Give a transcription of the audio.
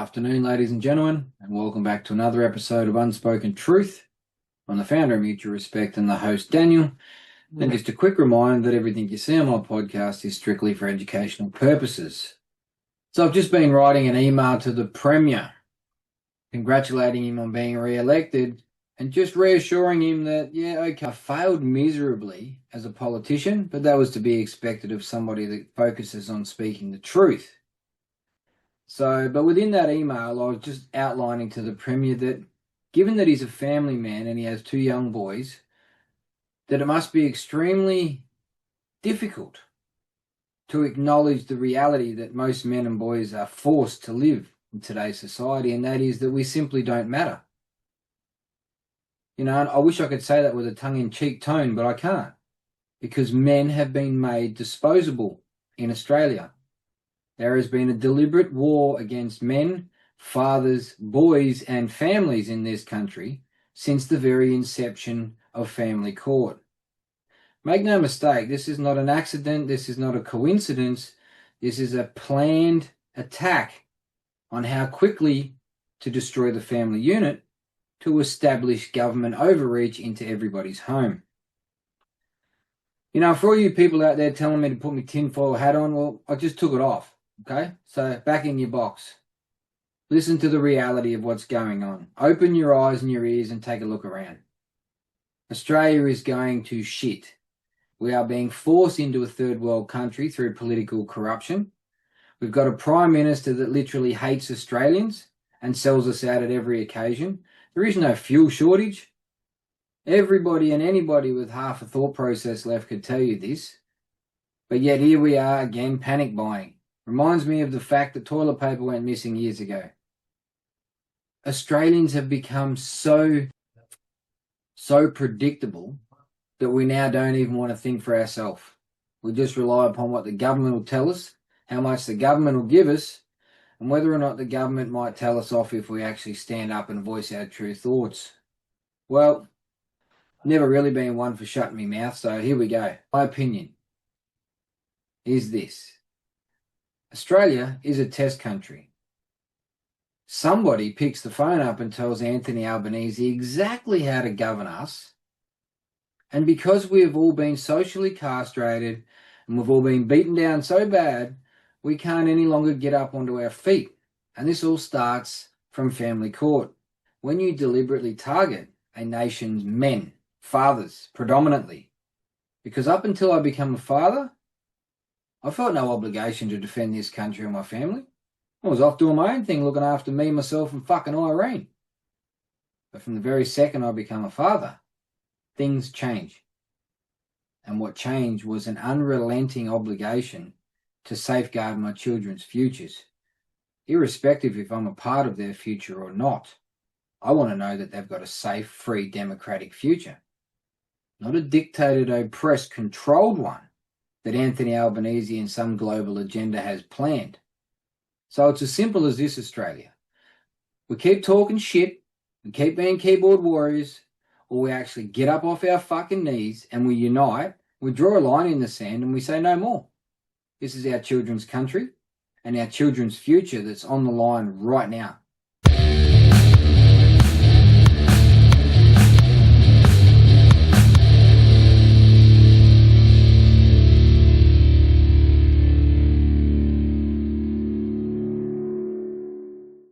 afternoon, ladies and gentlemen, and welcome back to another episode of Unspoken Truth. I'm the founder of Mutual Respect and the host, Daniel. And just a quick reminder that everything you see on my podcast is strictly for educational purposes. So I've just been writing an email to the Premier, congratulating him on being re-elected and just reassuring him that, I failed miserably as a politician, but that was to be expected of somebody that focuses on speaking the truth. But within that email, I was just outlining to the Premier that given that he's a family man and he has two young boys, that it must be extremely difficult to acknowledge the reality that most men and boys are forced to live in today's society, and that is that we simply don't matter. And I wish I could say that with a tongue-in-cheek tone, but I can't, because men have been made disposable in Australia. There has been a deliberate war against men, fathers, boys, and families in this country since the very inception of family court. Make no mistake, this is not an accident, this is not a coincidence, this is a planned attack on how quickly to destroy the family unit to establish government overreach into everybody's home. For all you people out there telling me to put my tinfoil hat on, well, I just took it off. Okay, so back in your box. Listen to the reality of what's going on. Open your eyes and your ears and take a look around. Australia is going to shit. We are being forced into a third world country through political corruption. We've got a Prime Minister that literally hates Australians and sells us out at every occasion. There is no fuel shortage. Everybody and anybody with half a thought process left could tell you this. But yet here we are again, panic buying. Reminds me of the fact that toilet paper went missing years ago. Australians have become so predictable that we now don't even want to think for ourselves. We just rely upon what the government will tell us, how much the government will give us, and whether or not the government might tell us off if we actually stand up and voice our true thoughts. Well, never really been one for shutting my mouth, so here we go. My opinion is this. Australia is a test country. Somebody picks the phone up and tells Anthony Albanese exactly how to govern us. And because we have all been socially castrated and we've all been beaten down so bad, we can't any longer get up onto our feet. And this all starts from family court. When you deliberately target a nation's men, fathers predominantly, because up until I become a father, I felt no obligation to defend this country or my family. I was off doing my own thing, looking after me, myself, and fucking Irene. But from the very second I become a father, things change. And what changed was an unrelenting obligation to safeguard my children's futures. Irrespective if I'm a part of their future or not, I want to know that they've got a safe, free, democratic future. Not a dictated, oppressed, controlled one that Anthony Albanese and some global agenda has planned. So it's as simple as this, Australia. We keep talking shit, we keep being keyboard warriors, or we actually get up off our fucking knees and we unite, we draw a line in the sand and we say no more. This is our children's country and our children's future that's on the line right now.